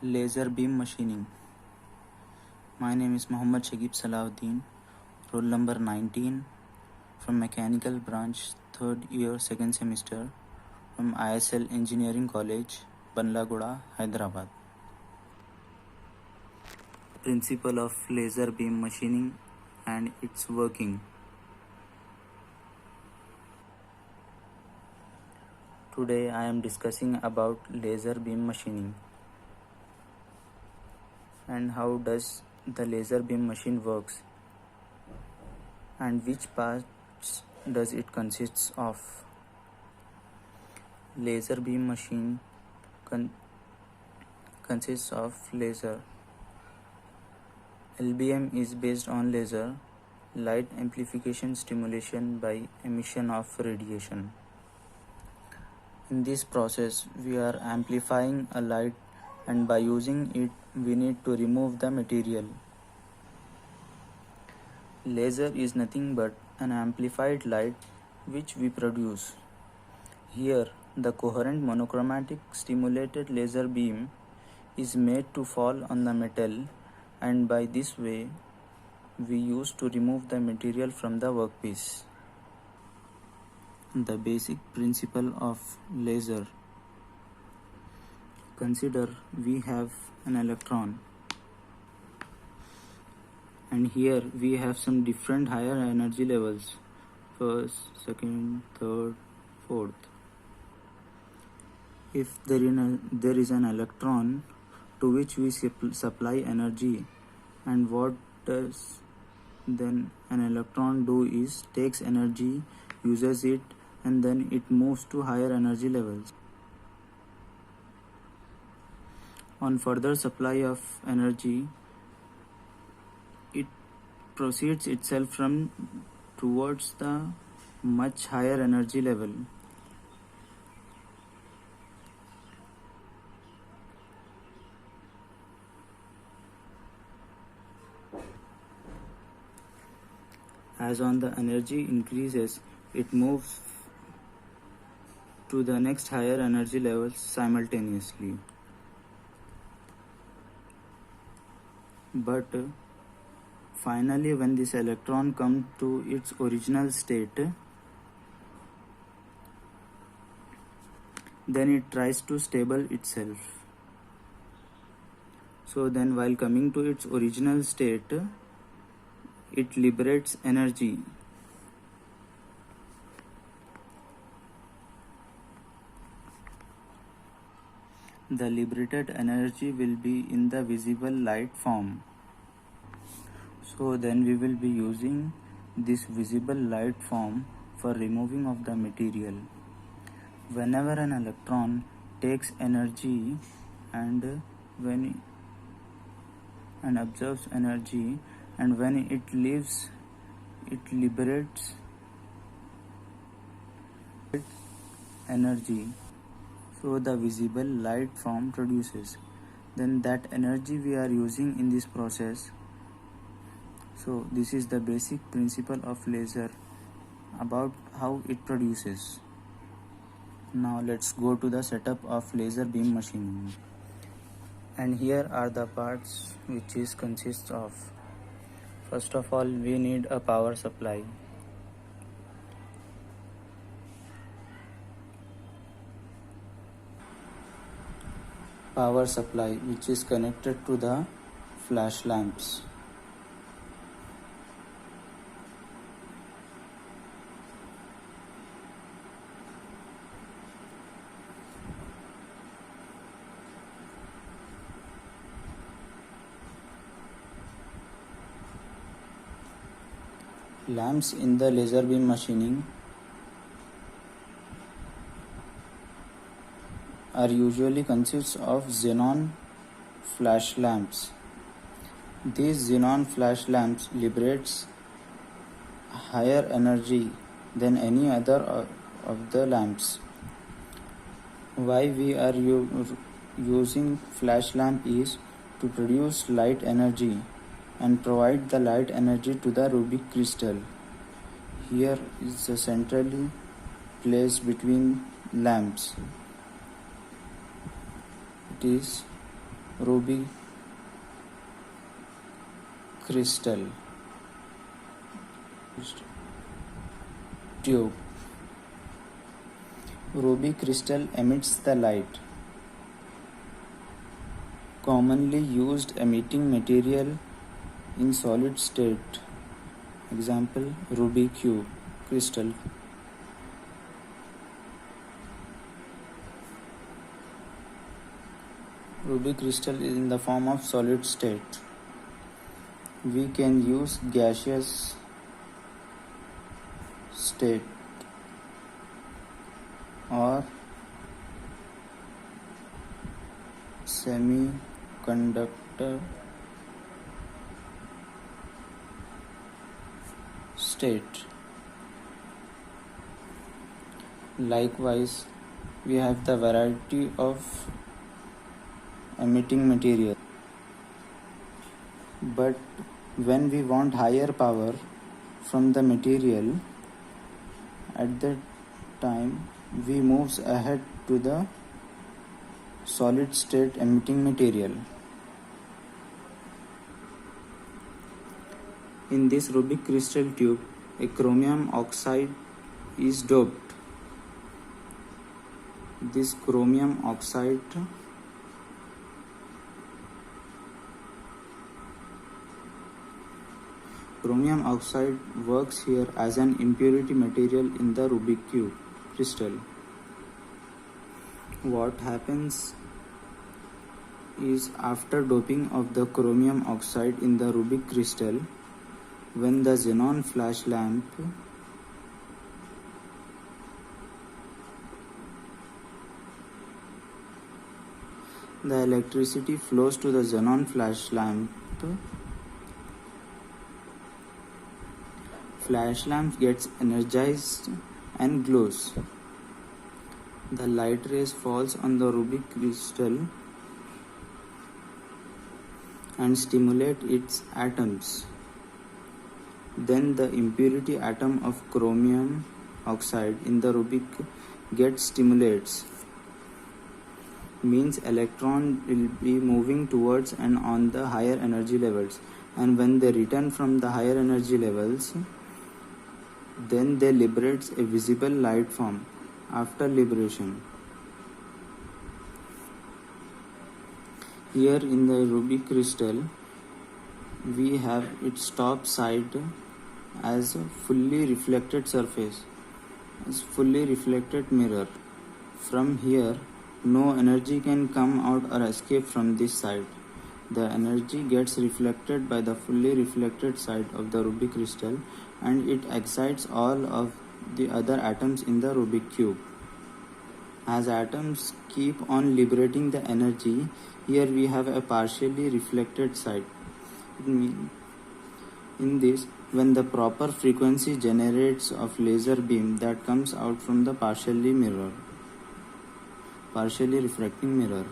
Laser beam machining. My name is Mohammad Shagib Salahuddin, roll number 19, from Mechanical Branch, 3rd year, 2nd semester, from ISL Engineering College, Banlagoda, Hyderabad. Principle of laser beam machining and its working. Today I am discussing about laser beam machining and how does the laser beam machine works and which parts does it consists of. Laser beam machine consists of laser. LBM is based on laser, light amplification stimulation by emission of radiation. In this process we are amplifying a light, and by using it we need to remove the material. Laser is nothing but an amplified light which we produce. Here the coherent monochromatic stimulated laser beam is made to fall on the metal, and by this way we use to remove the material from the workpiece. The basic principle of laser. Consider we have an electron, and here we have some different higher energy levels, first, second, third, fourth. If there is an electron to which we supply energy, and what does then an electron do is takes energy, uses it, and then it moves to higher energy levels. On further supply of energy, it proceeds itself from towards the much higher energy level. As on the energy increases, it moves to the next higher energy levels simultaneously. But finally, when this electron comes to its original state, then it tries to stable itself. So then while coming to its original state, it liberates energy. The liberated energy will be in the visible light form. So then we will be using this visible light form for removing of the material. Whenever an electron takes energy and absorbs energy, and when it leaves, it liberates energy. So the visible light form produces. Then that energy we are using in this process. So this is the basic principle of laser about how it produces. Now let's go to the setup of laser beam machining. And here are the parts which is consists of. First of all, we need a power supply. Power supply which is connected to the flash lamps. Lamps in the laser beam machining are usually consists of xenon flash lamps. These xenon flash lamps liberates higher energy than any other of the lamps. Why we are using flash lamp is to produce light energy and provide the light energy to the Rubik crystal. Here is the centrally placed between lamps. It is ruby crystal tube. Ruby crystal emits the light. Commonly used emitting material in solid state. Example, ruby cube crystal. Ruby crystal is in the form of solid state. We can use gaseous state or semiconductor state. Likewise, we have the variety of emitting material. But when we want higher power from the material, at that time we moves ahead to the solid state emitting material. In this ruby crystal tube, a chromium oxide is doped. This chromium oxide works here as an impurity material in the Rubik cube crystal. What happens is, after doping of the chromium oxide in the Rubik crystal, when the xenon flash lamp the electricity flows to the xenon flash lamp. Flash lamp gets energized and glows. The light rays falls on the Rubik crystal and stimulate its atoms. Then the impurity atom of chromium oxide in the Rubik gets stimulates. Means electron will be moving towards and on the higher energy levels, and when they return from the higher energy levels, then they liberates a visible light form. After liberation, here in the Rubik crystal, we have its top side as a fully reflected surface, as fully reflected mirror. From here, no energy can come out or escape from this side. The energy gets reflected by the fully reflected side of the Rubik crystal, and it excites all of the other atoms in the Rubik cube. As atoms keep on liberating the energy, here we have a partially reflected side. In this, when the proper frequency generates of laser beam that comes out from the partially refracting mirror.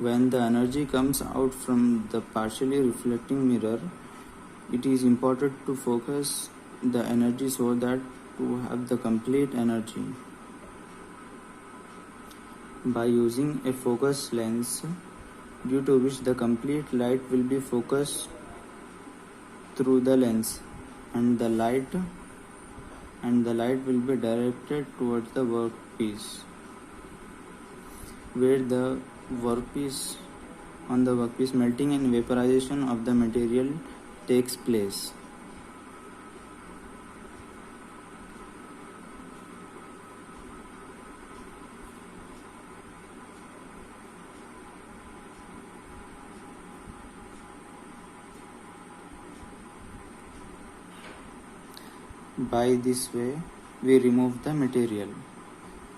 When the energy comes out from the partially reflecting mirror, it is important to focus the energy so that to have the complete energy. By using a focus lens, due to which the complete light will be focused through the lens, and the light will be directed towards the workpiece, where the workpiece melting and vaporization of the material takes place. By this way, we remove the material.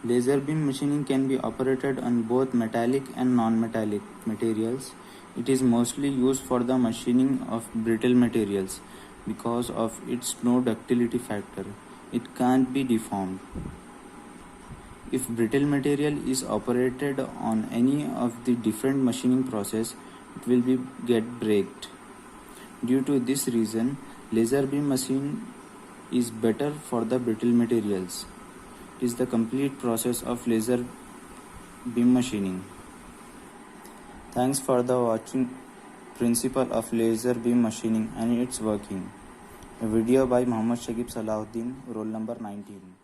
Laser beam machining can be operated on both metallic and non-metallic materials. It is mostly used for the machining of brittle materials because of its no ductility factor. It can't be deformed. If brittle material is operated on any of the different machining process, it will get braked. Due to this reason, laser beam is better for the brittle materials. It is the complete process of laser beam machining. Thanks for the watching principle of laser beam machining and its working. A video by Mohammad Shakib Salahuddin, roll number 19.